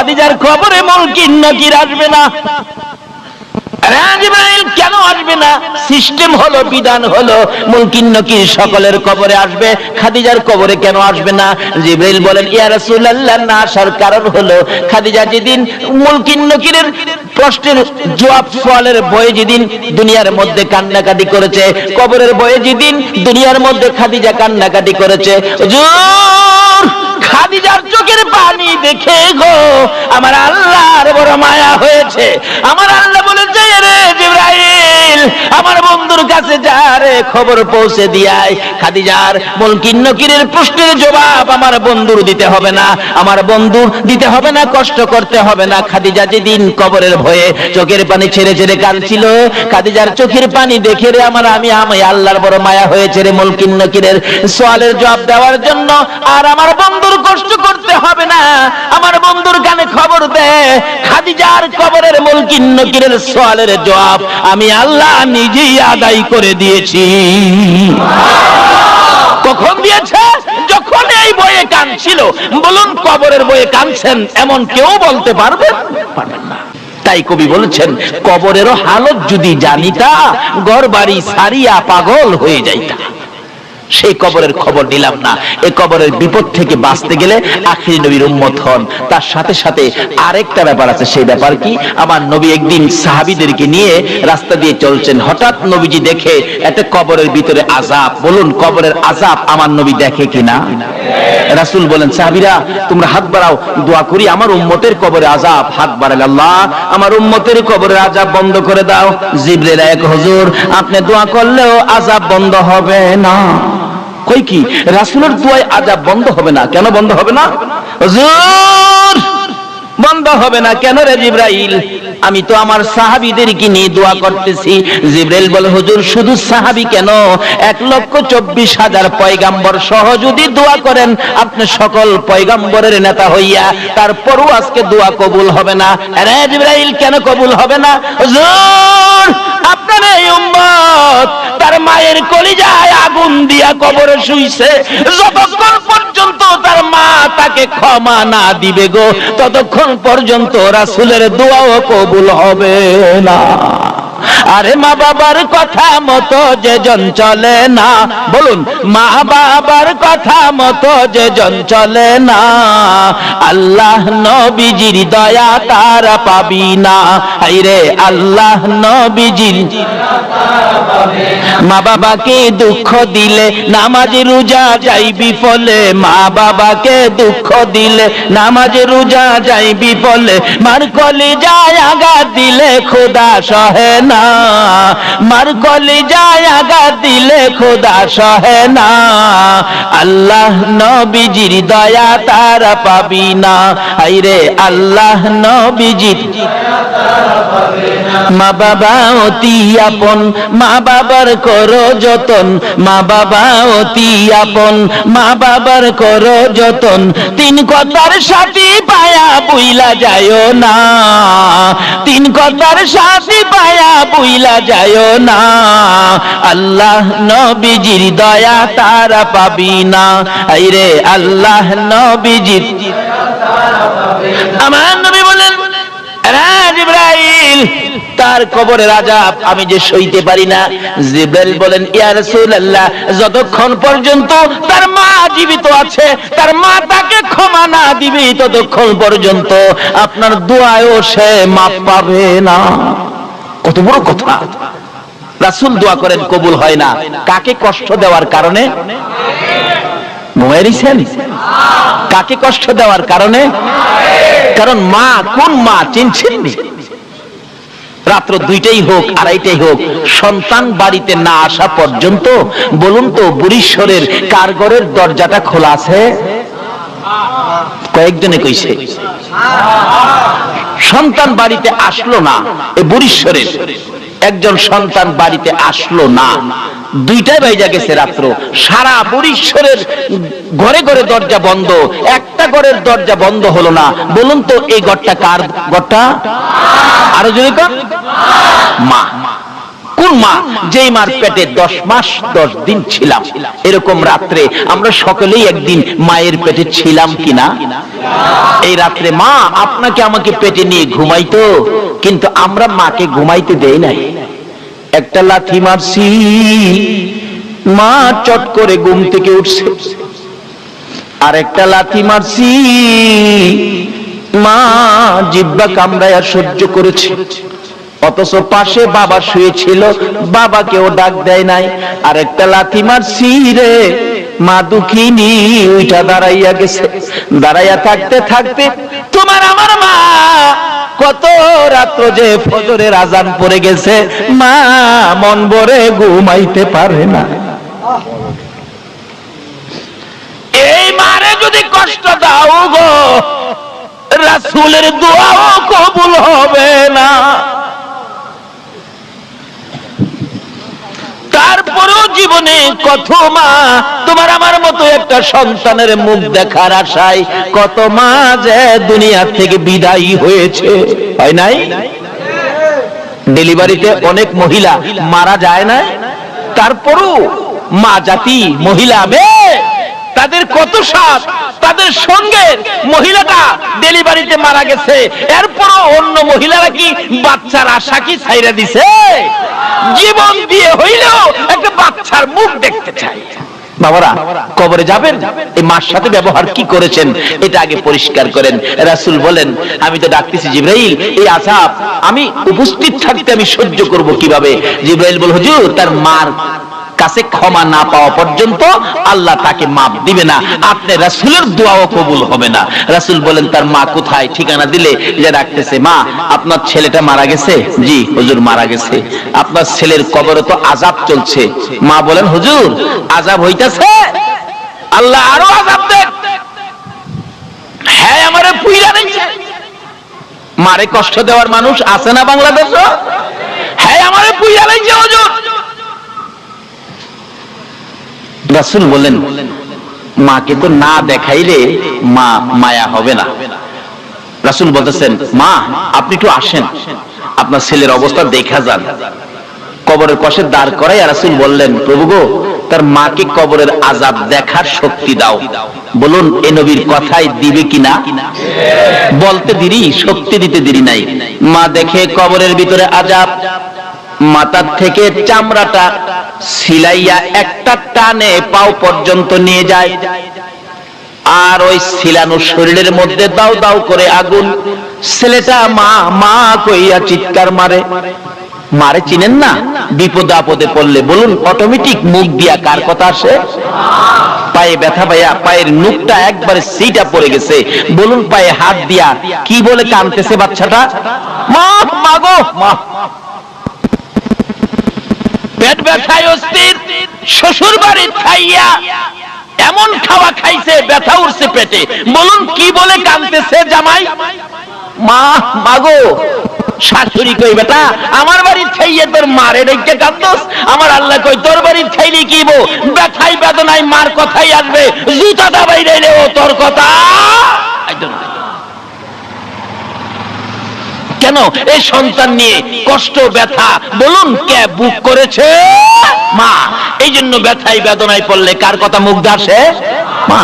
খাদিজার কবরে মুনকির নাকির আসবে না। জিবরাইল কেন আসবে না? সিস্টেম হলো, বিধান হলো, মুনকির নাকির সকলের কবরে আসবে, খাদিজার কবরে কেন আসবে না? জিবরাইল বলেন, ইয়া রাসূলুল্লাহ, না আসার কারণ হলো খাদিজা যেদিন মুনকির নাকিরের প্রশ্নের জবাব সওয়ালের বয়ে যেদিন দুনিয়ার মধ্যে কান্নাকাটি করেছে, কবরের বয়ে যেদিন দুনিয়ার মধ্যে খাদিজা কান্নাকাটি করেছে, হুজুর খাদিজার চোখের পানি দেখে গো আমার আল্লাহর বড় মায়া হয়েছে। আমার আল্লাহ বলেছে, রে জিবরাইল, আমার বন্ধুর কাছে যা রে, খবর পৌঁছে দিয়াই খাদিজার মুনকির নাকিরের প্রশ্নের জবাব আমার বন্ধুর দিতে হবে না, আমার বন্ধুর দিতে হবে না, কষ্ট করতে হবে না। খাদিজা যেদিন কবরের ভয়ে চোখের পানি ছেড়ে ছেড়ে কাঁদছিল, খাদিজার চোখের পানি দেখে রে আমি আল্লাহর বড় মায়া হয়েছে রে মুনকির নাকিরের সওয়ালের জবাব দেওয়ার জন্য। আর আমার বন্ধুর কষ্ট করতে হবে না, আমার বন্ধুর কানে খবর দে, খাদিজার কবরের মুনকির নাকিরের সওয়ালের জবাব আমি আল্লাহ নিজেই আদায় করে দিয়েছি। কখন দিয়েছে? যখন এই বয়ে কাঁদছিল। বলুন, কবরের বয়ে কাঁদছেন এমন কেউ বলতে পারবেন? পারবেন না। তাই কবি বলেছেন, কবরেরও হালত যদি জানিতা, ঘর বাড়ি সারিয়া পাগল হয়ে যাইতা। সেই কবরের খবর নিলাম না। এই কবরের বিপদ থেকে বাঁচতে গেলে আখিরি নবীর উম্মত হন। তার সাথে সাথে আরেকটা ব্যাপার আছে। সেই ব্যাপার কি? আমার নবী একদিন সাহাবীদেরকে নিয়ে রাস্তা দিয়ে চলছেন, হঠাৎ নবীজি দেখে একটা কবরের ভিতরে আযাব। বলুন, কবরের আযাব আমার নবী দেখে কিনা? রাসূল বলেন, সাহাবীরা তোমরা হাত বাড়াও, দোয়া করি আমার উম্মতের কবরে আযাব। হাত বাড়ালে, আল্লাহ আমার উম্মতের কবরের আযাব বন্ধ করে দাও। জিবরাইল এক, হুজুর আপনি দোয়া করলেও আযাব বন্ধ হবে না। কই কি রাসূলের দোয়ায় আযাব বন্ধ হবে না? কেন বন্ধ হবে না? হুজুর বন্ধ হবে না কেন রে জিবরাইল? আমি তো আমার সাহাবীদেরকে নিয়ে দোয়া করতেছি। জিবরাইল বলে, হুজুর শুধু সাহাবী কেন, 1,24,000 পয়গাম্বর সহ যদি দোয়া করেন আপনি সকল পয়গাম্বরের নেতা হইয়া, তারপরও আজকে দোয়া কবুল হবে না। আরে জিবরাইল কেন কবুল হবে না? হুজুর আপনার এই উম্মত তার মায়ের কলিজায় আগুন দিয়া কবরে শুইছে, যতক্ষণ পর্যন্ত তার মা তাকে ক্ষমা না দিবে গো, ততক্ষণ পর্যন্ত রাসূলের দোয়াও কবুল হবে না। আরে মা বাবার কথা মতো যে জন চলে না, বলুন মা বাবার কথা মতো যে জন চলে না, আল্লাহ নবীজির দয়া তার পাবি না। আইরে আল্লাহ নবীজির মা বাবাকে দুঃখ দিলে নামাজ রোজা যাইবি ফলে, মা বাবাকে দুঃখ দিলে নামাজ রোজা যাইবি ফলে, মার কলিজায় আঘাত দিলে খোদা সহে না, মার কলিজায় আঘাত দিলে খোদা সহে না, আল্লাহ নবীজির দয়া তার পাবি না। আইরে আল্লাহ নবীজির মা বাবা অতি আপন, মা বাবার করো যতন, মা বাবা অতি আপন, মা বাবার করো যতন, তিন কথার সাথী পায়া বুইলা যায়ও না, তিন কথার সাথী পায়া বুইলা যায়ও না, আল্লাহ নবীজির দয়া তারা পাবি না। আইরে আল্লাহ নবীজির। আমার নবী বলেন, জিবরাইল তার কবরের আযাব আমি যে সইতে পারি না। জিবরাইল বলেন, ইয়া রাসূলুল্লাহ যতক্ষণ পর্যন্ত তার মা জীবিত আছে, তার মা তাকে ক্ষমা না দিবে, ততক্ষণ পর্যন্ত আপনার দোয়ায়ও সে মাফ পাবে না। কত বড় কথা! রাসূল দোয়া করেন, কবুল হয় না। কাকে কষ্ট দেওয়ার কারণে? ঘুমাইছেন? কাকে কষ্ট দেওয়ার কারণে? কারণ মা, কোন মা চিনছেন? রাত্র 2টাই হোক 2:30টাই হোক, সন্তান বাড়িতে না আসা পর্যন্ত বলুন তো বুড়িশ্বরের কার ঘরের দরজাটা খোলা আছে? কয়েকজনে কইছে সন্তান বাড়িতে আসলো না। এই বুড়িশ্বরের একজন সন্তান বাড়িতে আসলো না, 2টায় বাইজা গেছে রাত্র। সারা বুড়িশ্বরের ঘরে ঘরে দরজা বন্ধ, একটা ঘরের দরজা বন্ধ হলো না। বলুন তো এই ঘরটা কার ঘরটা? আরো জোরে কর। মা। কোন মা? যেই মার পেটে 10 মাস 10 দিন ছিলাম। এরকম রাত্রে আমরা সকলেই একদিন মায়ের পেটে ছিলাম কিনা? এই রাত্রে মা আপনাকে আমাকে পেটে নিয়ে ঘুমাইতো, কিন্তু আমরা মাকে ঘুমাইতে দেই নাই। একটা লাথি মারছি, মা চট করে ঘুম থেকে উঠছে। আর একটা লাথি মারছি, মা জিহ্বা কামড়ায়া সহ্য করেছে। অথচ পাশে বাবা শুয়েছিল, বাবাকেও ডাক দেয় নাই। আর একটা লাথি মারছি রে, মা দুঃখিনী উইঠা দাঁড়াইয়া গেছে। দাঁড়াইয়া থাকতে থাকতে তোমার আমার মা কত রাত্র যে ফজরের আজান পড়ে গেছে, মা মন ভরে ঘুমাইতে পারে না। এই মারে যদি কষ্ট দাও গো, রাসূলের দোয়াও কবুল হবে না। তারপরেও জীবনে কত মা তোমার আমার মতো একটা সন্তানের মুখ দেখার আশায় কত মা যে দুনিয়া থেকে বিদায়ী হয়েছে, হয় নাই? ডেলিভারিতে অনেক মহিলা মারা যায় না, তারপরও মা জাতি মহিলা তাদের কত সাথ, তাদের সঙ্গে মহিলাটা ডেলিভারিতে মারা গেছে, এরপরও অন্য মহিলারা কি বাচ্চার আশা কি ছাইরা দিছে? জীবন দিয়ে হইলেও একটা বাচ্চার মুখ দেখতে চাই। বাবারা, কবরে যাবেন, এই মার সাথে ব্যবহার কি করেছেন এটা আগে পরিষ্কার করেন। রাসূল বলেন, আমি তো ডাকতেছি জিবরাইল, এই আযাব আমি উপস্থিত থাকতে আমি সহ্য করব কিভাবে? জিবরাইল বল, হুজুর তার মার কাছে ক্ষমা না পাওয়া পর্যন্ত আল্লাহ তাকে মাফ দিবে না, আপনি রাসূলের দোয়াও কবুল হবে না। রাসূল বলেন, তার মা কোথায়? ঠিকানা দিলে যে ডাকতেছে, মা আপনার ছেলেটা মারা গেছে। জি হুজুর মারা গেছে। আপনার ছেলের কবরে তো আযাব চলছে। মা বলেন, হুজুর আযাব হইতাছে, আল্লাহ আরো আযাব দেন। হ্যাঁ আমারে পুইরা দিচ্ছে। মারে কষ্ট দেওয়ার মানুষ আছে না বাংলাদেশে? হ্যাঁ আমারে পুইরা দিচ্ছে হুজুর। রাসূল বলেন, মাকে তো না দেখাইলে মা মায়া হবে না। রাসূল বলতেছেন, মা আপনি একটু আসেন, আপনার ছেলের অবস্থা দেখা যান। কবরের পাশে দাঁড় করাই রাসূল বললেন, প্রভু গো, তার মাকে কবরের আযাব দেখার শক্তি দাও। বলুন এ নবীর কথাই দিবে কিনা? বলতে দেরি, শক্তি দিতে দেরি নাই। মা দেখে কবরের ভিতরে আযাব, মাথার থেকে চামড়াটা সিলাইয়া একটা টানে পাও পর্যন্ত নিয়ে যায়। আর ওই সিলানো শরীরের মধ্যে দাও দাও করে আগুন। ছেলেটা মা মা কইয়া চিৎকার মারে। মারে চিনেন না? বিপদ আপদে পড়লে বলুন অটোমেটিক মুখ দিয়া কার কথা আসে? পায়ে ব্যথা পাইয়া পায়ের নুকটা একবারে সিটা পড়ে গেছে, বলুন পায়ে হাত দিয়া কি বলে কাঁদতেছে বাচ্চাটা? মা মাগো মা। পেট ব্যথায় অস্থির, শ্বশুর বাড়ি খাইয়া এমন খাওয়া খাইছে ব্যথা উঠছে পেটে, বলুন কি বলে কাঁদতেছে জামাই? মা মাগো। শাশুড়ি কই, বেটা আমার বাড়ি খাইয়ে তোর মারে ডেকে কাঁদতস? আমার আল্লাহ কই, তোর বাড়ি খাইলে কি বো, ব্যথাই বেদনায় মার কথাই আসবে, জুতা দাবাই দিলে ও তোর কথা। কেন এই সন্তান নিয়ে কষ্ট ব্যথা বলুন কে বুক করেছে? মা। এই জন্য ব্যথাই বেদনায় পড়লে কার কথা মুখ আসে? মা।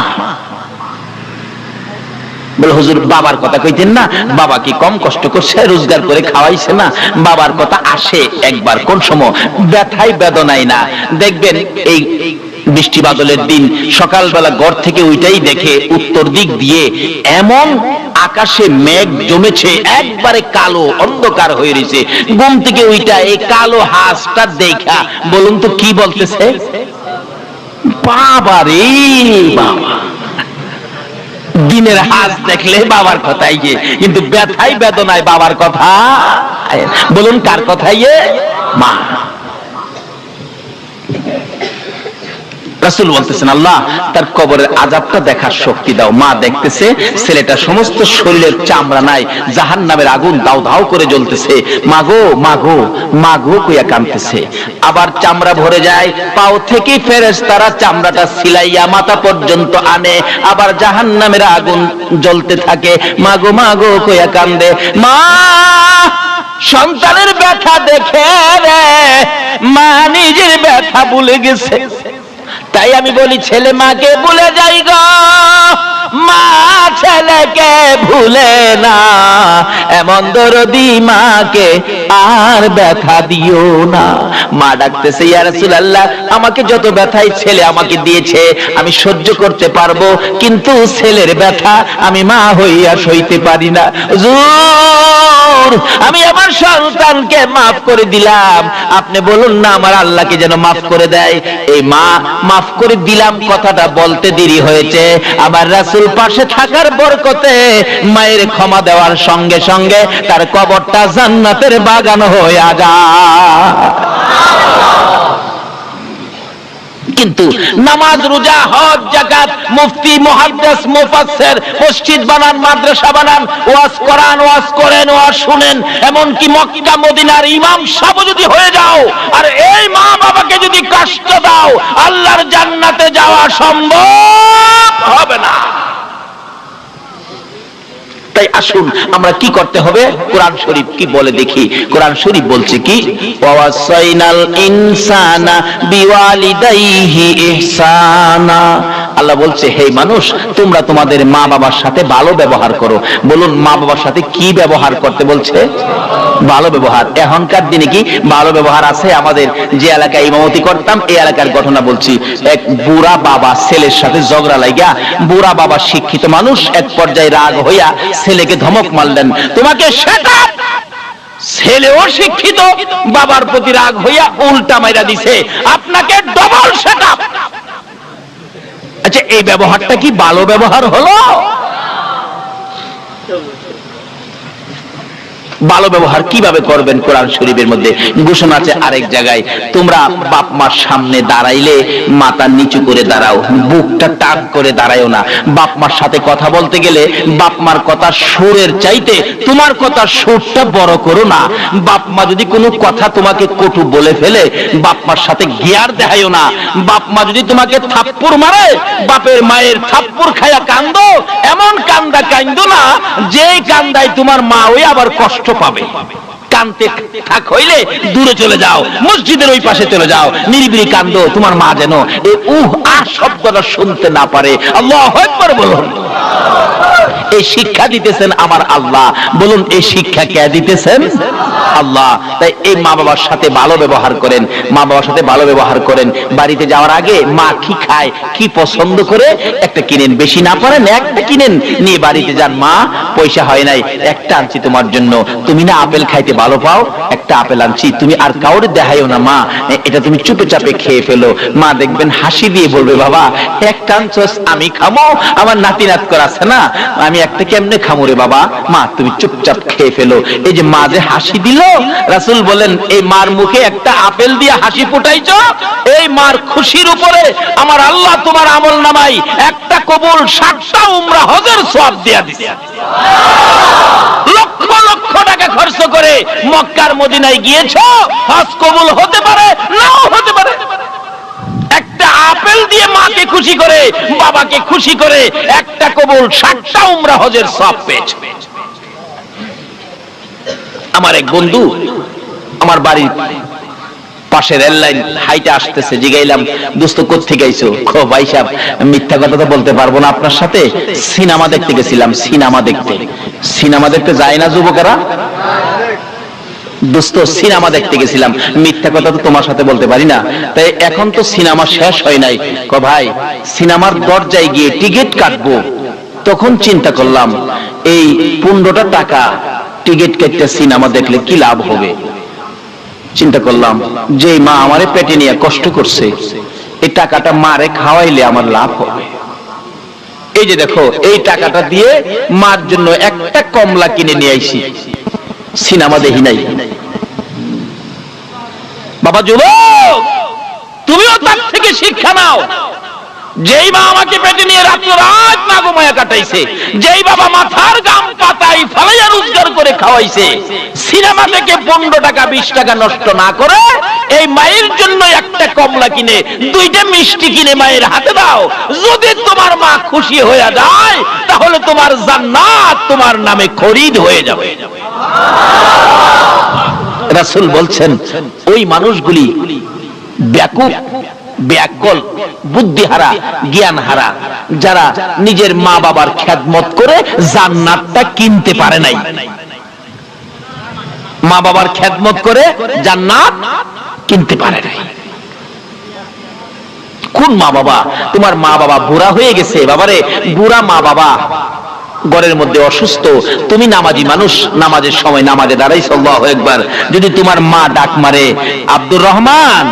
বলে হুজুর বাবার কথা কইতেন না, বাবা কি কম কষ্ট করছে, রোজগার করে খাওয়াইছে না? বাবার কথা আসে একবার, কোন সময়? ব্যথাই বেদনায় না। দেখবেন এই বৃষ্টি বাদলের দিন সকালবেলা ঘর থেকে ওইটাই দেখে উত্তর দিক দিয়ে এমন আকাশে মেঘ জমেছে, একবারে কালো অন্ধকার হয়ে রয়েছে। ঘুম থেকে ওইটা এই কালো হাঁসটা দেখা বলুন তো কি বলতেছে? বাবা রে বাবা। দিনের হাঁস দেখলে বাবার কথাই যে, কিন্তু ব্যথাই বেদনায় বাবার কথা বলুন কার কথাই? মা। রাসূল বলতেছেন, আল্লাহ তার কবরের আযাবটা দেখার শক্তি দাও। মা দেখতেছে ছেলেটা সমস্ত শরীরের চামড়া নাই, জাহান্নামের আগুন দাও দাও করে জ্বলতেছে। মাগো মাগো মাগো কইয়া কাঁদতেছে। আবার চামড়া ভরে যায়, পাও থেকে ফেরেশতারা চামড়াটা সিলাইয়া মাথা পর্যন্ত আনে, আবার জাহান্নামের আগুন জ্বলতে থাকে। মাগো মাগো কইয়া কান্দে। মা সন্তানের ব্যথা দেখে রে মা নিজের ব্যথা ভুলে গেছে। তাই আমি বলি ছেলে মাকে ভুলে যাই গো, মা ছেলেকে ভুলে না। এমন দরদি মাকে আর ব্যথা দিও না। মা ডাকতেছে, ইয়া রাসূলুল্লাহ, আমাকে যত ব্যথাই ছেলে আমাকে দিয়েছে আমি সহ্য করতে পারবো, কিন্তু ছেলের ব্যথা আমি মা হইয়া সইতে পারি না। হুজুর, আমি আমার সন্তানকে মাফ করে দিলাম, আপনি বলুন না আমার আল্লাহকে যেন মাফ করে দেয়। এই মা মাফ করে দিলাম কথাটা বলতে দেরি হয়েছে, আবার রাসূল পাশে থাকার বরকতে মায়ের ক্ষমা দেওয়ার সঙ্গে সঙ্গে তার কবরটা জান্নাতের বাগান হয়ে যায়। কিন্তু নামাজ, রোজা, হজ, যাকাত, মুফতি, মুহাদ্দিস, মুফাসসির, মসজিদ বানান, মাদ্রাসা বানান, ওয়াজ করান, ওয়াজ করেন, ওয়াজ শুনেন, এমনকি মক্কা মদিনার ইমাম সাহেব যদি হয়ে যাও আর এই মা বাবাকে যদি কষ্ট দাও, আল্লাহর জান্নাতে যাওয়া সম্ভব হবে না। তাই আসুন আমরা কি করতে হবে, কোরআন শরীফ কি বলে দেখি। কোরআন শরীফ বলছে কি, ওয়াসাইনাল ইনসানা বিওয়ালিদাইহি ইহসানা। আল্লাহ বলছে, হে মানুষ, তোমরা তোমাদের মা বাবার সাথে ভালো ব্যবহার করো। বলুন, মা বাবার সাথে কি ব্যবহার করতে বলছে? ভালো ব্যবহার। এখনকার দিনে কি ভালো ব্যবহার আছে? আমাদের যে এলাকায় ইমামতি করতাম এই এলাকার ঘটনা বলছি। এক বুড়া বাবা ছেলের সাথে ঝগড়া লাগিয়া, বুড়া বাবা শিক্ষিত মানুষ, এক পর্যায়ে রাগ হইয়া ছেলেকে ধমক মারলেন, তোমাকে শেখা। ছেলেও শিক্ষিত, বাবার প্রতি রাগ হইয়া উল্টা মাইরা দিছে, আপনাকে ডবল শেখা। আচ্ছা, এই ব্যবহারটা কি ভালো ব্যবহার হলো? ভালো ব্যবহার কিভাবে করবেন? কোরআন শরীফের মধ্যে ঘোষণা আছে আরেক জায়গায়, তোমরা বাপ মার সামনে দাঁড়াইলে মাথা নিচু করে দাঁড়াও, বুকটা টান করে দাঁড়ায়ও না। বাপ মার সাথে কথা বলতে গেলে বাপ মার কথা সুরের চাইতে তোমার কথা সুরটা বড় করো না। বাপ মা যদি কোনো কথা তোমাকে কটু বলে ফেলে, বাপ মার সাথে গিয়ার দেখায়ও না। বাপ মা যদি তোমাকে থাপ্পড় মারে, বাপের মায়ের থাপ্পড় খায়া কান্দো, এমন কান্দা কান্দো না যেই কান্দায় তোমার মা ওই আবার কষ্ট পাবে। কানতে থাক হইলে দূরে চলে যাও, মসজিদের ওই পাশে চলে যাও, নিরিবিলি কান্দো, তোমার মা যেন এই আহ শব্দটা শুনতে না পারে। আল্লাহু আকবার বলুন। এই শিক্ষা দিতেছেন আমার আল্লাহ। বলুন, এই শিক্ষা কে দিতেছেন? আল্লাহ। তাই এই মা বাবার সাথে ভালো ব্যবহার করেন, মা বাবার সাথে ভালো ব্যবহার করেন। বাড়িতে যাওয়ার আগে মা কি খায়, কি পছন্দ করে একটা কিনেন, বেশি না পারেন একটা কিনেন, নিয়ে বাড়িতে যান। মা, পয়সা হয় নাই, একটা আনছি তোমার জন্য, তুমি না আপেল খাইতে ভালো পাও, একটা আপেল আনছি, তুমি আর কাউরে দেখাইও না মা, এটা তুমি চুপে চাপে খেয়ে ফেলো। মা দেখবেন হাসি দিয়ে বলবে, বাবা একটা আনছস, আমি খামো, আমার নাতি নাত করা আছে না, আমি একটা কেমনে খামো রে বাবা, মা তুমি চুপচাপ খেয়ে ফেলো। এই যে মা যে হাসি দিল, রাসূল বলেন এই মার মুখে একটা আপেল দিয়ে হাসি ফুটাইছো, এই মার খুশির উপরে আমার আল্লাহ তোমার আমল নামাই একটা কবুল 60টা উমরা হজের সওয়াব দিয়া দিছে। লক্ষ লক্ষ টাকা খরচ করে মক্কার মদিনায় গিয়েছো, হজ কবুল হতে পারে নাও হতে পারে। একটা আপেল দিয়ে মাকে খুশি করে, বাবাকে খুশি করে একটা কবুল 60টা উমরা হজের সওয়াব পেয়েছে। আমার এক বন্ধু আমার বাড়ির পাশে রেল লাইন হাইটে আসতেছে, জিগাইলাম, দোস্ত কোত্থেকে আইছো? ভাই সাহেব মিথ্যা কথা তো বলতে পারবো না আপনার সাথে, সিনেমা দেখতে গেছিলাম। সিনেমা দেখতে, সিনেমা দেখতে যায় না যুবকেরা? দোস্ত সিনেমা দেখতে গেছিলাম, মিথ্যা কথা তো তোমার সাথে বলতে পারি না। তাই এখন তো সিনেমা শেষ হয় নাই। ভাই সিনেমার দরজায় গিয়ে টিকিট কাটবো, তখন চিন্তা করলাম এই 15টা টাকা টিকিট কেটে সিনেমা দেখলে কি লাভ হবে। চিন্তা করলাম যে মা আমারে পেটে নিয়ে কষ্ট করছে, এই টাকাটা মারে খাওয়াইলে আমার লাভ হবে। এই যে দেখো, এই টাকাটা দিয়ে মার জন্য একটা কমলা কিনে নিয়ে আইছি, সিনেমা দেখি নাই। বাবা যুবক, তুমিও তার থেকে শিক্ষা নাও। যেই মা আমাকে পেটে নিয়ে রাত্র রাত না ঘুমায়া কাটাইছে, যেই বাবা মাথার গাম পাতাই ফালাইয়া রোজগার করে খাওয়াইছে, সিনেমা থেকে 15 টাকা 20 টাকা নষ্ট না করে এই মায়ের জন্য একটা কমলা কিনে 2টা মিষ্টি কিনে মায়ের হাতে দাও। যদি তোমার মা খুশি হয়ে যায়, তাহলে তোমার জান্নাত তোমার নামে খরিদ হয়ে যাবে। রাসূল বলছেন ওই মানুষগুলি ব্যাকুল, ব্যাকল, বুদ্ধিহারা, জ্ঞানহারা, যারা নিজের মা বাবার খেদমত করে জান্নাতটা কিনতে পারে নাই। মা বাবার খেদমত করে জান্নাত কিনতে পারে নাই। কোন মা বাবা? তোমার মা বাবা বুড়া হয়ে গেছে, বাবারে বুড়া মা বাবা ঘরের মধ্যে অসুস্থ, তুমি নামাজি মানুষ, নামাজের সময় নামাজে দাঁড়াইছো, আল্লাহু আকবার, যদি তোমার মা ডাক মারে, আব্দুর রহমান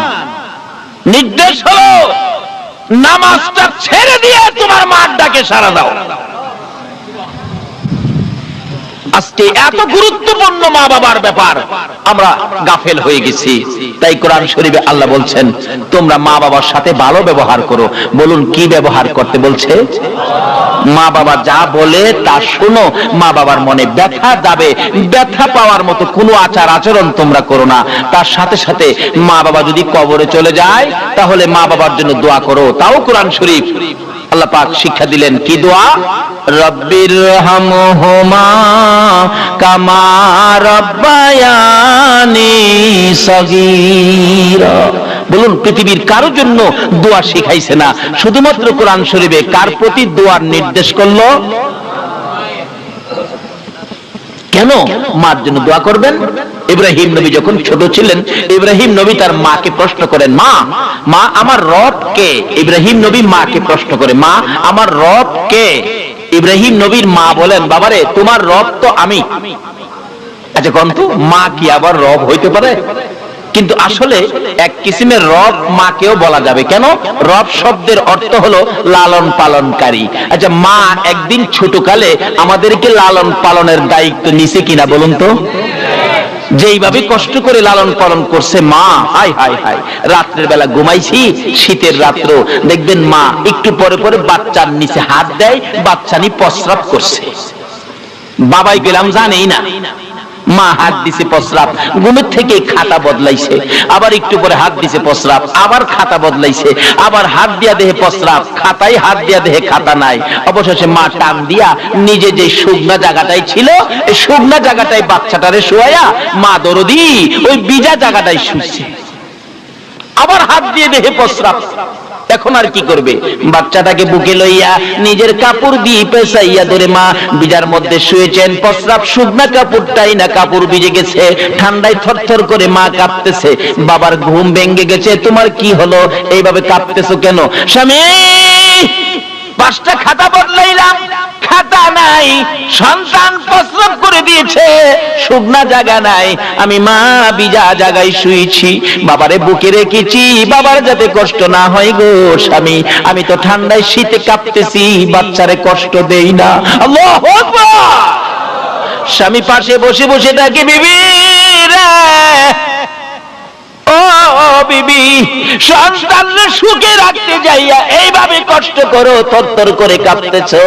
নির্দেশ হলো নামাজটা ছেড়ে দিয়ে তোমার মার ডাকে সাড়া দাও। আজকে এত গুরুত্বপূর্ণ মা বাবার ব্যাপার আমরা গাফেল হয়ে গেছি। তাই কোরআন শরীফে আল্লাহ বলছেন তোমরা মা বাবার সাথে ভালো ব্যবহার করো। বলুন কি ব্যবহার করতে বলছে? মা বাবা যা বলে তা শোনো। মা বাবার মনে ব্যথা যাবে, ব্যথা পাওয়ার মতো কোনো আচার আচরণ তোমরা করো না। তার সাথে সাথে মা বাবা যদি কবরে চলে যায় তাহলে মা বাবার জন্য দোয়া করো। তাও কোরআন শরীফ আল্লাহ পাক শিক্ষা দিলেন, কি দোয়া? রব্বিরহামহুমা কামা রাব্বায়ানি সগীরা। বলুন পৃথিবীর কারোর জন্য দোয়া শিখাইছে না, শুধুমাত্র কোরআন শরীফে কার প্রতি দোয়ার নির্দেশ করলো? কেন মার জন্য দোয়া করবেন? ইব্রাহিম নবী যখন ছোট ছিলেন, ইব্রাহিম নবী তার মাকে প্রশ্ন করেন, মা মা আমার রব কে? ইব্রাহিম নবী মাকে প্রশ্ন করে, মা আমার রব কে? ইব্রাহিম নবীর মা বলেন, বাবারে তোমার রব তো আমি। আচ্ছা কন্ত মা কি আবার রব হইতে পারে? কিন্তু আসলে এক কিসিমের রব মাকেও বলা যাবে। কেন? রব শব্দের অর্থ হলো লালন পালনকারী। আচ্ছা মা একদিন ছোটকালে আমাদেরকে লালন পালনের দায়িত্ব নিছে কিনা বলুন তো? যেইভাবে কষ্ট করে লালন পালন করছে মা, হাই হাই হাই, রাত্রের বেলা ঘুমাইছি, শীতের রাত্র, দেখবেন মা একটু পরে পরে বাচ্চার নিচে হাত দেয়, বাচ্চা নি প্রস্রাব করছে, বাবাই গেলাম জানেই না, মা হাত দিছে প্রস্রাব, ঘুমের থেকে খাতা বদলাইছে, আবার একটু পরে হাত দিছে প্রস্রাব, আবার খাতা বদলাইছে, আবার হাত দিয়া দেহে প্রস্রাব, খাতায় হাত দিয়া দেহে খাতা নাই। অবশেষে মা টান দিয়া নিজে যে শুকনা জায়গাটাই ছিল এই শুকনা জায়গাটাই বাচ্চাটারে শোয়া মা দরদি ওই বিজা জায়গাটাই শুইছে, আবার হাত দিয়ে দেহে প্রস্রাব। এখন আর কি করবে? বাচ্চাটাকে বুকে লইয়া নিজের কাপড় দিয়ে পেঁচাইয়া ধরে মা বিজার মধ্যে শুয়েছেন, প্রস্রাব শুকনা কাপড়টাই না কাপড় ভিজে গেছে, ঠান্ডায় থরথর করে মা কাঁপতেছে। বাবার ঘুম ভেঙে গেছে, তোমার কি হলো, এইভাবে কাঁপতেছো কেন? স্বামী 5টা খাতা বদলাইলাম, খাতা নাই, সন্তান প্রস্রাব করে দিয়েছে, শুকনা জায়গা নাই, আমি মা বিজা জায়গায় শুয়েছি, বাবারে বুকে রেখেছি, বাবার যাতে কষ্ট না হয় গো স্বামী, আমি তো ঠান্ডায় শীতে কাঁপতেছি, বাচ্চারে কষ্ট দেই না। আল্লাহু আকবার। স্বামী পাশে বসে বসে ডাকে, বিবি রে ও বিবি, সন্তানকে সুখে রাখতে যাইয়া এইভাবে কষ্ট করো, থরথর করে কাঁপতেছো।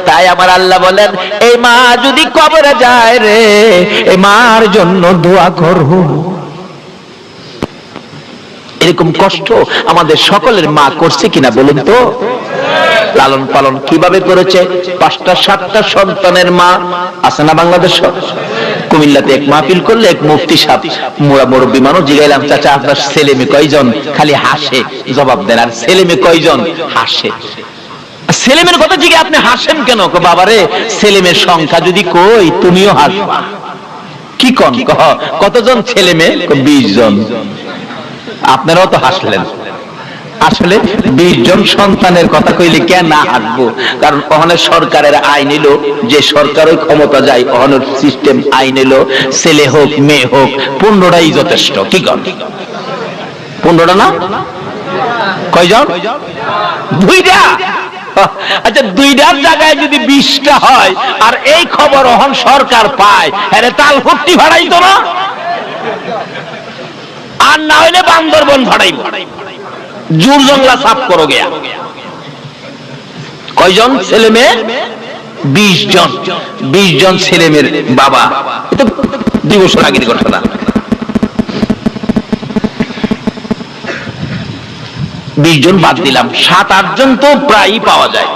তাই আমার আল্লাহ বলেন, এই মা যদি কবরে যায় রে, এই মার জন্য দোয়া করো। এরকম কষ্ট আমাদের সকলের মা করছে কিনা বলুন তো? লালন পালন কিভাবে করেছে? 5টা 7টা সন্তানের মা আছে না বাংলাদেশ? কুমিল্লাতে এক মাহফিল করলে এক মুফতি সাহেব মুরব্বী মানুষ, জিগাইলাম চাচা আপনার ছেলে মেয়ে কয়জন? খালি হাসে জবাব দেন। আর ছেলে মেয়ে কয়জন? হাসে। ছেলে মেয়ের কথা জিগে আপনি হাসেন কেন? বাবারে ছেলে মেয়ের সংখ্যা যদি কই তুমিও হাসবা। কি কন? কতজন ছেলে মেয়ে? 20 জন। আপনারাও তো হাসলেন। আসলে 20 জন সন্তানের কথা কইলে কেন না হাসবো? কারণ ওখানে সরকারের আইন এলো, যে সরকারের ক্ষমতা যায় ওখানের সিস্টেম আইন এলো, ছেলে হোক মেয়ে হোক 15টাই যথেষ্ট। কি কন? 15টা না? কয়জন? 2টা। আচ্ছা 2টার জায়গায় যদি 20টা হয় আর এই খবর ওখান সরকার পায়, আরে তাল ভর্তি ভাড়াইতো না? আর না হইলে বান্দরবন ভাড়াইব, জোর জঙ্গলা সাফ করো গিয়া। কয়জন ছেলে মেয়ে? 20 জন। 20 জন ছেলে মেয়ের বাবা। এটা 2 বছর আগের ঘটনা। 20 জন বাদ দিলাম, 7-8 জন তো প্রায়ই পাওয়া যায়।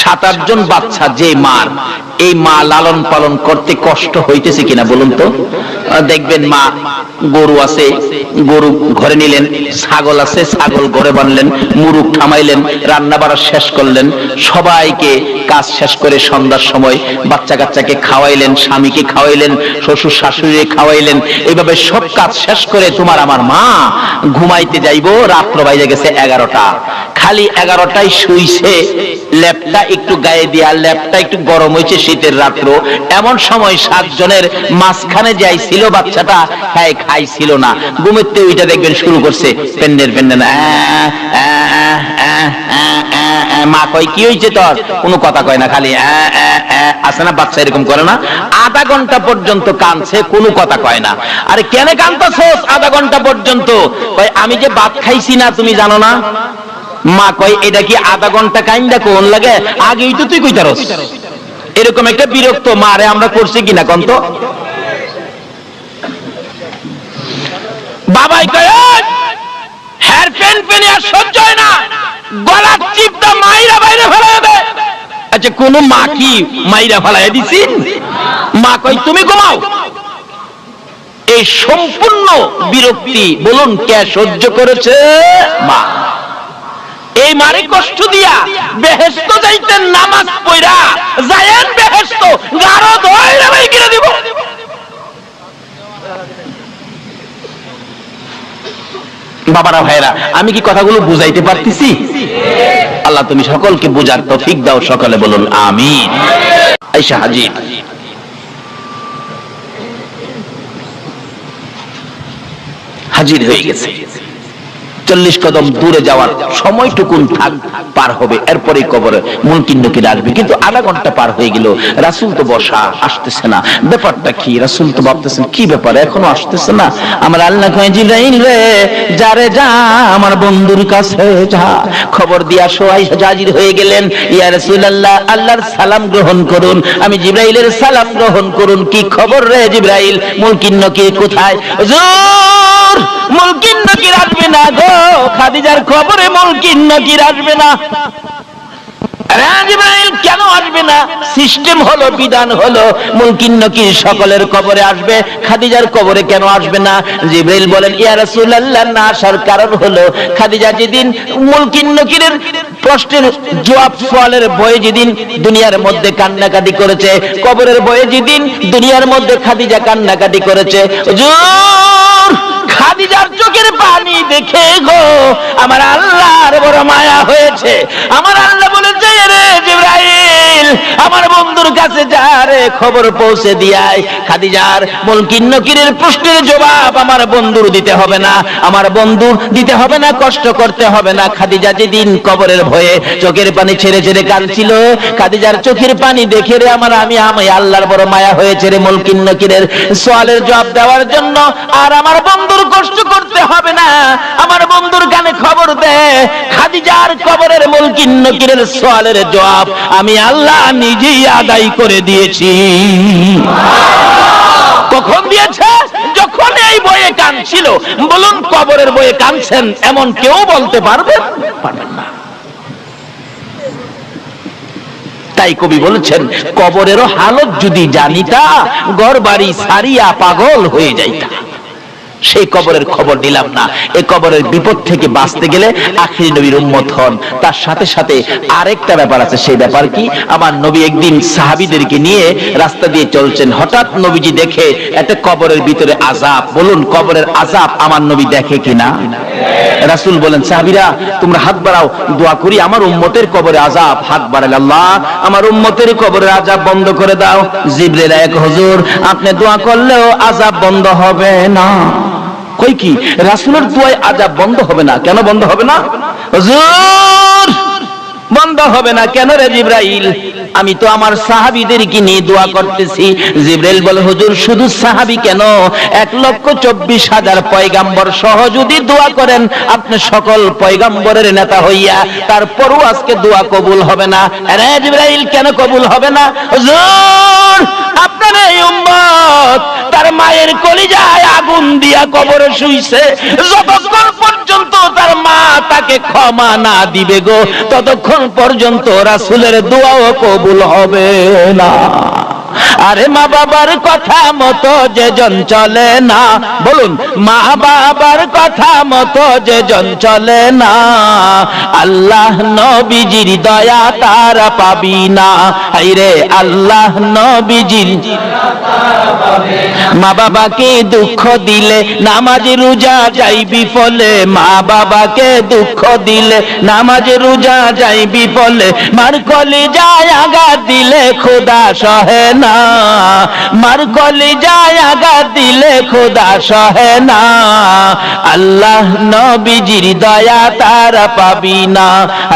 7-8 জন বাচ্চা যে মার, এই মা লালন পালন করতে কষ্ট হইতেছে কিনা বলুন তো। দেখবেন মা গরু আছে, গরু ঘরে নিলেন, ছাগল আছে, ছাগল ঘরে বানলেন, মুরুগ থামাইলেন, রান্না বাড়া শেষ করলেন, সবাইকে কাজ শেষ করে সন্ধ্যার সময় বাচ্চা কাচ্চাকে খাওয়াইলেন, স্বামীকে খাওয়াইলেন, শ্বশুর শাশুড়ি খাওয়াইলেন, এইভাবে সব কাজ শেষ করে তোমার আমার মা ঘুমাইতে যাইবো, রাত্র বাইরে গেছে 11টা, খালি 11টায় শুইছে, ল্যাপটা একটু গায়ে দিয়া, ল্যাপটা একটু গরম হয়েছে শীতের রাত্র, এমন সময় 7 জনের মাঝখানে যাইছিল বাচ্চাটা, হ্যাঁ খাইছিল না, ঘুমেতে ওইটা দেখবেন শুরু করছে পেন্ডের পেন্ডেন, মা কয় কি হয়েছে তোর, কোনো কথা কয় না, খালি আছে না বাচ্চা এরকম করে না, আধা ঘন্টা পর্যন্ত কাঁদছে, কোনো কথা কয় না। আরে কেন কাঁদতেছস আধা ঘন্টা পর্যন্ত? কয় আমি যে ভাত খাইছি না তুমি জানো না। মা কয় এটা কি আধা ঘন্টা কাইন্দা কোন লাগে, আগেই তো তুই কইতারস। এরকম একটা বিরক্ত মারে আমরা করছি কিনা কোন তো। বাবাই কয় হেয়ার পেন পেনে আর সহ্য হয় না, গলা চিপটা মাইরা বাইরে ফেলাই দে। আচ্ছা কোন মা কি মাইরা ফেলাই দিছেন? মা কয় তুমি ঘুমাও। এই সম্পূর্ণ বিরক্তি বলুন কে সহ্য করেছে? মা। এই মারে কষ্ট দিয়া বেহেশত যাইতেন নামাজ পড়া, যায়েন বেহেশত গারো ধইরা বাই কিনে দিব। বাবারা ভাইরা, আমি কি কথাগুলো বুঝাইতে পারতেছি? আল্লাহ তুমি সকলকে বুঝার তৌফিক দাও, সকলে বলুন আমিন। আয়েশা হাজির, হাজির হয়ে গেছে, 40 কদম দূরে যাওয়ার সময়টুকুন থাক পার হবে, এরপরে কবরে মুনকির নকির আসবে। কিন্তু আধা ঘন্টা পার হয়ে গেল, রাসূল তো বসা, আসতেছে না, ব্যাপারটা কি? রাসূল তো ভাবতেছেন কি ব্যাপার, এখনো আসতেছে না। আমার আল্লাহ কয় জিবরাইল রে, যারে যা আমার বন্ধুর কাছে যা, খবর দিয়া সোয়াই হাজির হয়ে গেলেন। ইয়া রাসূলুল্লাহ, আল্লাহর সালাম গ্রহণ করুন। আমি জিবরাইলের সালাম গ্রহণ করুন। কি খবর রে জিবরাইল, মুনকির নকির কোথায়? হুজুর মুনকির নকির আসবে না গো, খাদিজার খবরে মুনকির নকির আসবে না। জিবরাইল কেন আসবে না? সিস্টেম হলো, বিধান হলো, মুনকির নকির সকলের কবরে আসবে, খাদিজার কবরে কেন আসবে না? জিবরাইল বলেন ইয়া রাসূলুল্লাহ, না আসার কারণ হলো খাদিজা যেদিন মুনকির নকিরের প্রশ্নের জবাব সওয়ালের ভয়ে যেদিন দুনিয়ার মধ্যে কান্নাকাটি করেছে, কবরের ভয়ে যেদিন দুনিয়ার মধ্যে খাদিজা কান্নাকাটি করেছে, হুজুর খাদিজার চোখের পানি দেখে গো আমার আল্লাহর বড় মায়া হয়েছে। আমার আল্লাহ বলেছে রে জিবরাইল, আমার বন্ধুর কাছে যা রে, খবর পৌঁছে দিয়াই খাদিজার মুনকির নকিরের প্রশ্নের জবাব আমার বন্ধুর দিতে হবে না, আমার বন্ধু দিতে হবে না, কষ্ট করতে হবে না। খাদিজা যেদিন কবরের ভয়ে চোখের পানি ছেড়ে ছেড়ে কাঁদছিল, খাদিজার চোখের পানি দেখে রে আমি আল্লাহর বড় মায়া হয়েছে রে মুনকির নকিরের সওয়ালের জবাব দেওয়ার জন্য। আর আমার বন্ধুর কষ্ট করতে হবে না, আমার বন্ধুর কানে খবর দে, খাদিজার কবরের মুনকির নকিরের সওয়ালের জবাব আমি আল্লাহ নিজেই আদায় করে দিয়েছি। কখন দিয়েছে? যখন এই বয়ে কাঁদছিল। বলুন কবরের বয়ে কাঁদছেন এমন কেউ বলতে পারবেন? পারবেন না। তাই কবি বলেছেন কবরেরও হালত যদি জানিতা, ঘর বাড়ি ছাড়িয়া পাগল হয়ে যাইতা। সেই কবরের খবর নিলাম না। এই কবরের বিপদ থেকে বাঁচতে গেলে আখিরি নবীর উম্মত হন। তার সাথে সাথে আরেকটা ব্যাপার আছে। সেই ব্যাপার কি? আমার নবী একদিন সাহাবীদেরকে নিয়ে রাস্তা দিয়ে চলছেন, হঠাৎ নবীজি দেখে একটা কবরের ভিতরে আযাব। বলুন কবরের আযাব আমার নবী দেখে কিনা? রাসূল বলেন সাহাবীরা তোমরা হাত বাড়াও, দোয়া করি আমার উম্মতের কবরে আযাব। হাত বাড়ালে আল্লাহ আমার উম্মতের কবরের আযাব বন্ধ করে দাও। জিবরিল এক হুজুর আপনি দোয়া করলেও আযাব বন্ধ হবে না। কই কি রাসূলের দোয়ায় আযাব বন্ধ হবে না? কেন বন্ধ হবে না? হুজুর বন্ধ হবে না কেন রে জিবরাইল? আমি তো আমার সাহাবীদেরকে নিয়ে দোয়া করতেছি। জিবরাইল বলে হুজুর শুধু সাহাবী কেন, 1,24,000 পয়গাম্বর সহ যদি দোয়া করেন আপনি সকল পয়গাম্বরের নেতা হইয়া, তারপরও আজকে দোয়া কবুল হবে না। আরে জিবরাইল কেন কবুল হবে না? হুজুর আপনার এই উম্মত, তার মায়ের কলিজায় আগুন দিয়া কবরে শুইছে, যতক্ষণ পর্যন্ত তার মা তাকে ক্ষমা না দিবে গো, ততক্ষণ পর্যন্ত রাসূলের দোয়াও কবুল হবে না। আরে মা বাবার কথা মতো যেজন চলে না, বলুন মা বাবার কথা মতো যেজন চলে না, আল্লাহ নবীজির দয়া তার পাবি না। আইরে আল্লাহ নবীজির মা বাবাকে দুঃখ দিলে নামাজ রোজা যাইবি ফলে, মা বাবাকে দুঃখ দিলে নামাজ রোজা যাইবি ফলে, মার কলিজায় আঘাত দিলে খোদা সহে না, মার কলিজায় আঘাত দিলে খোদা সহে না, আল্লাহ নবীজির দয়া তারা পাবি না।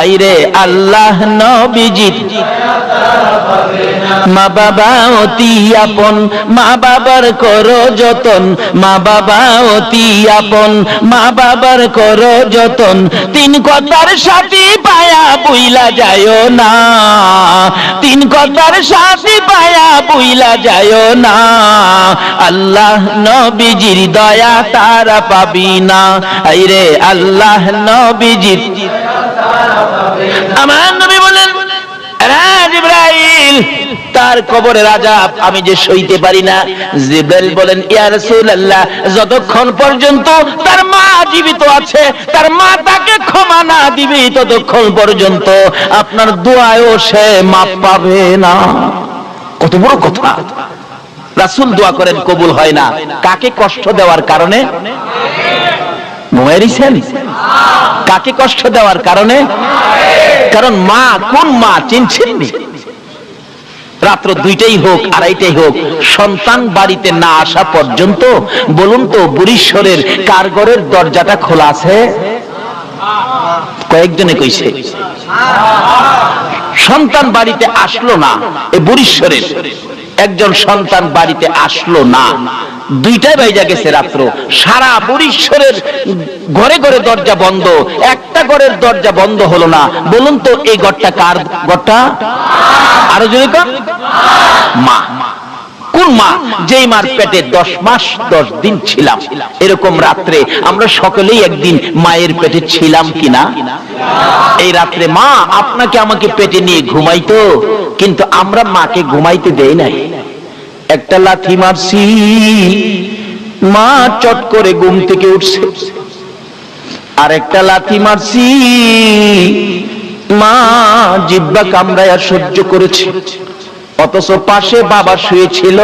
আইরে আল্লাহ নবীজির মা বাবা অতি আপন, মা বাবার করো যতন, মা বাবা অতি আপন, মা বাবার করো যতন, তিন কথার সাথী পায়া বুইলা যায়ও না, তিন কথার সাথী পায়া বুইলা যায়ও না, আল্লাহ নবীজির দয়া তারা পাবি না। আইরে আল্লাহ নবীজির। আমার নবী বলেন জিবরাইল তার কবরের আযাব আমি যে সইতে পারি না। জিবরাইল বলেন ইয়া রাসূলুল্লাহ, যতক্ষণ পর্যন্ত তার মা জীবিত আছে, তার মা তাকে ক্ষমা না দিবে, ততক্ষণ পর্যন্ত আপনার দোয়ায়ও সে মাপ পাবে না। কত বড় কথা! রাসূল দোয়া করেন কবুল হয় না, কাকে কষ্ট দেওয়ার কারণে? ঘুমাইছেন? কাকে কষ্ট দেওয়ার কারণে? কারণ মা, কোন মা চিনছেন? রাত্র 2টাই হোক 2:30টাই হোক, সন্তান বাড়িতে না আসা পর্যন্ত বলুন তো বুড়িশ্বরের কার ঘরের দরজাটা খোলা আছে? কয়েকজনে কইছে সন্তান বাড়িতে আসলো না। এই বুড়িশ্বরের একজন সন্তান বাড়িতে আসলো না, 2টায় বাইজা গেছে রাত্র, সারা বুড়িশ্বরের ঘরে ঘরে দরজা বন্ধ, একটা ঘরের দরজা বন্ধ হলো না। বলুন তো এই ঘরটা কার ঘরটা? আরো জোরে কোন? মা। কোন মা? যেই মার পেটে 10 মাস 10 দিন ছিলাম। এরকম রাত্রে আমরা সকলেই একদিন মায়ের পেটে ছিলাম কিনা? এই রাত্রে মা আপনাকে আমাকে পেটে নিয়ে ঘুমাইতো, কিন্তু আমরা মাকে ঘুমাইতে দেই নাই। একটা লাথি মারছি, মা চট করে ঘুম থেকে উঠছে। আর একটা লাথি মারছি, মা জিহ্বা কামড়ায়া সহ্য করেছে। অথচ পাশে বাবা শুয়েছিল,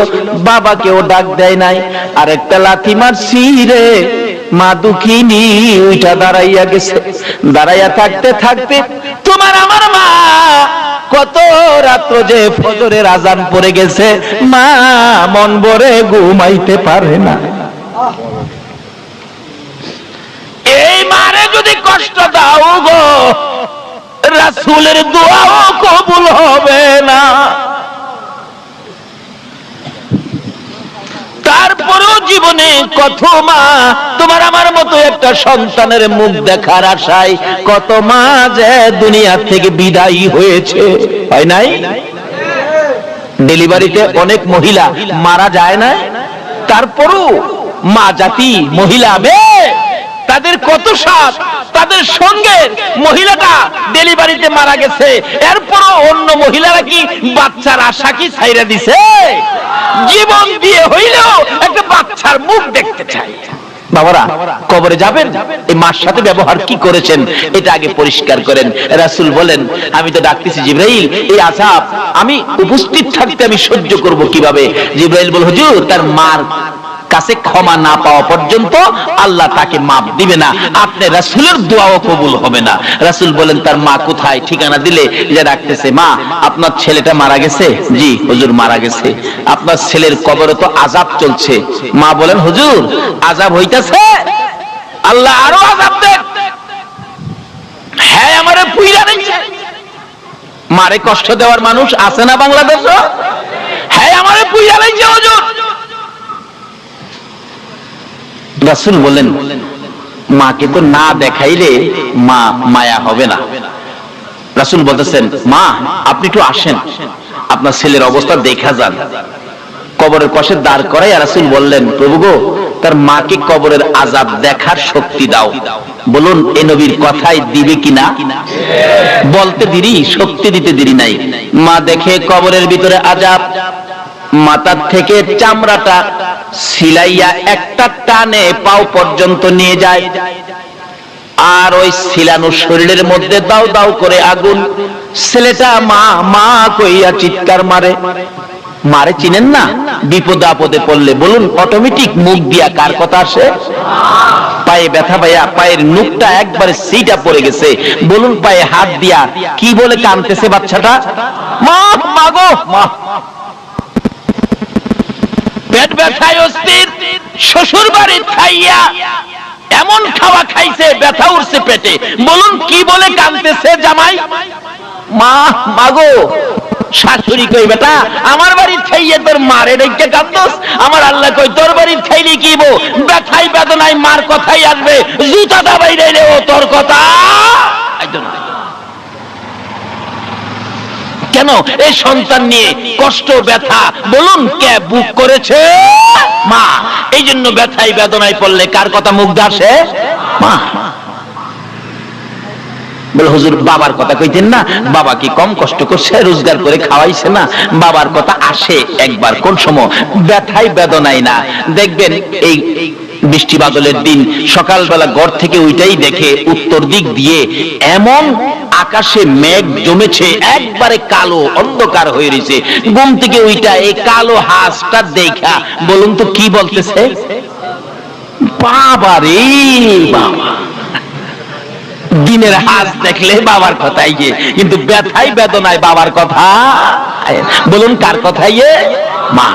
বাবাকেও ডাক দেয় নাই। আর একটা লাথি মারছি রে, মা দুঃখিনী ওইটা দাঁড়াইয়া গেছে। দাঁড়াইয়া থাকতে থাকতে তোমার আমার মা কত রাত্র যে ফজরের আজান পড়ে গেছে, মা মন ভরে ঘুমাইতে পারে না। এই মারে যদি কষ্ট দাও গো, রাসূলের দোয়াও কবুল হবে না। তারপরেও জীবনে কত মা তোমার আমার মতো একটা সন্তানের মুখ দেখার আশায় কত মা যে দুনিয়া থেকে বিদায়ী হয়েছে, হয় নাই? ডেলিভারিতে অনেক মহিলা মারা যায় না, তারপরও মা জাতি মহিলা মেয়ে তাদের কত সাথ, তাদের সঙ্গে মহিলাটা ডেলিভারিতে মারা গেছে, এরপরও অন্য মহিলারা কি বাচ্চার আশা কি ছাইরা দিছে? জীবন দিয়ে হইলেও একটা বাচ্চার মুখ দেখতে চাই। বাবারা কবরে যাবেন, এই মার সাথে ব্যবহার কি করেছেন এটা আগে পরিষ্কার করেন। রাসূল বলেন আমি তো ডাকতেছি জিবরাইল, এই আযাব আমি উপস্থিত থাকতে আমি সহ্য করব কিভাবে? জিবরাইল বলে হুজুর তার মার কাছে ক্ষমা না পাওয়া পর্যন্ত আল্লাহ তাকে মাফ দিবে না, আপনি রাসূলের দোয়াও কবুল হবে না। রাসূল বলেন তার মা কোথায়? ঠিকানা দিলে যে ডাকতেছে, মা আপনার ছেলেটা মারা গেছে। জি হুজুর মারা গেছে। আপনার ছেলের কবরে তো আযাব চলছে। মা বলেন হুজুর আযাব হইতাছে, আল্লাহ আরো আযাব দেন। হ্যাঁ আমারে পুইরা দিচ্ছে। মারে কষ্ট দেওয়ার মানুষ আছে না বাংলাদেশে? হ্যাঁ আমারে পুইরা দিচ্ছে হুজুর। রাসূল বলেন মাকে তো না দেখাইলে মা মায়া হবে না। রাসূল বলতেছেন মা আপনি একটু আসেন, আপনার ছেলের অবস্থা দেখা যান। কবরের পাশে দাঁড় করাই রাসূল বললেন, প্রভু গো, তার মাকে কবরের আযাব দেখার শক্তি দাও। বলুন এ নবীর কথাই দিবে কিনা? বলতে দেরি, শক্তি দিতে দেরি নাই। মা দেখে কবরের ভিতরে আযাব, মাথার থেকে চামড়াটা সিলাইয়া একটা টানে পাও পর্যন্ত নিয়ে যায়, আর ওই সিলানো শরীরের মধ্যে দাও দাও করে আগুন। ছেলেটা মা মা কইয়া চিৎকার মারে। মারে চিনেন না? বিপদে আপদে পড়লে বলুন অটোমেটিক মুখ দিয়া কার কথা আসে? পায়ে ব্যথা পাইয়া পায়ের নুকটা একবারে সিটা পড়ে গেছে, বলুন পায়ে হাত দিয়া কি বলে কাঁদতেছে বাচ্চাটা? মা, মা গো মা। পেট ব্যথায় অস্থির, শ্বশুর বাড়ি খাইয়া এমন খাওয়া খাইছে ব্যথা উঠছে পেটে, বলুন কি বলে কাঁদতেছে জামাই? মা, মা গো। শাশুড়ি কই, বেটা আমার বাড়ি খাইয়ে তোর মারে রেখে কাঁদছস? আমার আল্লাহ কই, তোর বাড়ি খাইলে কি বো, ব্যথাই বেদনায় মার কথাই আসবে, জুতা দাবাই রে ও তোর কথা। কেন এই সন্তান নিয়ে কষ্ট ব্যথা বলুন কে বুক করেছে? মা। এই জন্য ব্যথাই বেদনায় পড়লে কার কথা মুখ আসে? মা। বলে হুজুর বাবার কথা কইতেন না, বাবা কি কম কষ্ট করছে, রোজগার করে খাওয়াইছে না? বাবার কথা আসে একবার, কোন সময়? ব্যথাই বেদনায় না। দেখবেন এই বৃষ্টি বাদলের দিন সকালবেলা ঘর থেকে ওইটাই দেখে উত্তর দিক দিয়ে এমন আকাশে মেঘ জমেছে, একবারে কালো অন্ধকার হয়ে রয়েছে। ঘুম থেকে ওইটা এই কালো হাঁসটা দেখা বলুন তো কি বলতেছে? বাবা রে বাবা। দিনের হাঁস দেখলে বাবার কথাই, কিন্তু ব্যথাই বেদনায় বাবার কথা বলুন কার কথাই? মা।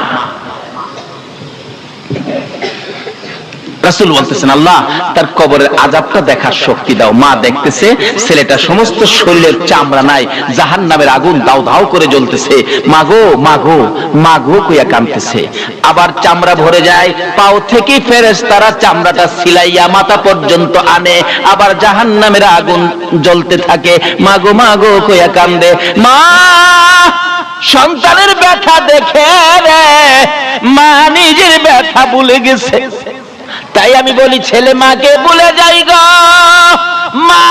রাসূল বলতেছেন, আল্লাহ তার কবরের আযাবটা দেখার শক্তি দাও। মা দেখতেছে ছেলেটা সমস্ত শরীরের চামড়া নাই, জাহান্নামের আগুন দাও দাও করে জ্বলতেছে। মাগো মাগো মাগো কইয়া কাঁদতেছে। আবার চামড়া ভরে যায়, পাও থেকে ফেরেশতারা চামড়াটা সিলাইয়া মাথা পর্যন্ত আনে, আবার জাহান্নামের আগুন জ্বলতে থাকে। মাগো মাগো কইয়া কান্দে। মা সন্তানের ব্যথা দেখে রে মা নিজের ব্যথা ভুলে গেছে। তাই আমি বলি ছেলে মাকে ভুলে যাই গো, মা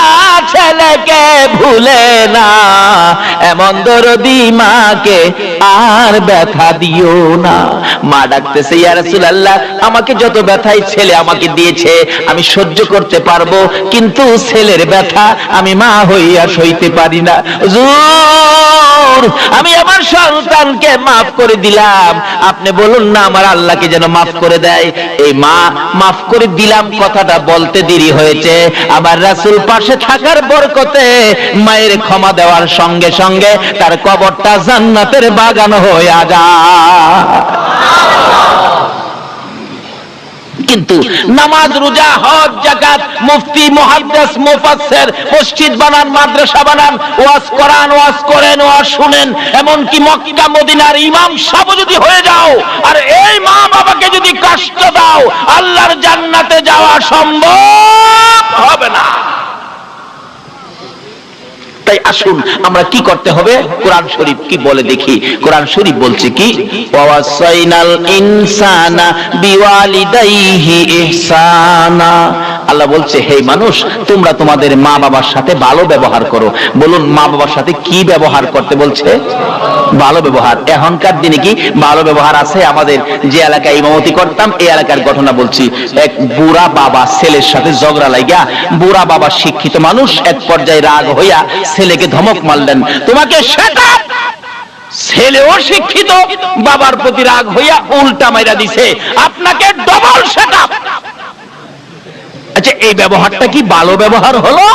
ছেলেকে ভুলে না। এমন দরদি মাকে আর ব্যথা দিও না। মা ডাকতেছে, ইয়া রাসূলুল্লাহ আমাকে যত ব্যথাই ছেলে আমাকে দিয়েছে আমি সহ্য করতে পারবো, কিন্তু ছেলের ব্যথা আমি মা হইয়া সইতে পারি না। হুজুর আমি আমার সন্তানকে মাফ করে দিলাম, আপনি বলুন না আমার আল্লাহকে যেন মাফ করে দেয়। এই মা মাফ করে দিলাম কথাটা বলতে দেরি হয়েছে, আবার রাসূল পাশে থাকার বরকতে মায়ের ক্ষমা দেওয়ার সঙ্গে সঙ্গে তার কবরটা জান্নাতের বাগান হয়ে যায়। কিন্তু নামাজ রোজা হজ যাকাত মুফতি মুহাদ্দিস মুফাসসির মসজিদ বানান মাদ্রাসা বানান ওয়াজ করান ওয়াজ করেন ওয়াজ শুনেন, এমনকি মক্কা মদিনার ইমাম সাহেব যদি হয়ে যাও আর এই মা বাবাকে যদি কষ্ট দাও আল্লাহর জান্নাতে যাওয়া সম্ভব হবে না। তাই আসুন আমরা কি করতে হবে, কোরআন শরীফ কি বলে দেখি। কোরআন শরীফ বলছে কি, ওয়াসাইনাল ইনসানা বিওয়ালিদাইহি ইহসানা। আল্লাহ বলছে হে মানুষ তোমরা তোমাদের মা বাবার সাথে ভালো ব্যবহার করো। বলুন মা বাবার সাথে কি ব্যবহার করতে বলছে? ভালো ব্যবহার। এখনকার দিনে কি ভালো ব্যবহার আছে? আমাদের যে এলাকায় ইমামতি করতাম এই এলাকার ঘটনা বলছি। এক বুড়া বাবা ছেলের সাথে ঝগড়া লাগা, বুড়া বাবা শিক্ষিত মানুষ এক পর্যায়ে রাগ হইয়া ছেলেকে ধমক মারলেন, তোমাকে শেখাব। ছেলেও শিক্ষিত, বাবার প্রতি রাগ হইয়া উল্টা মাইরা দিছে, আপনাকে ডবল শেখাব। আচ্ছা এই ব্যবহারটা কি ভালো ব্যবহার হলো?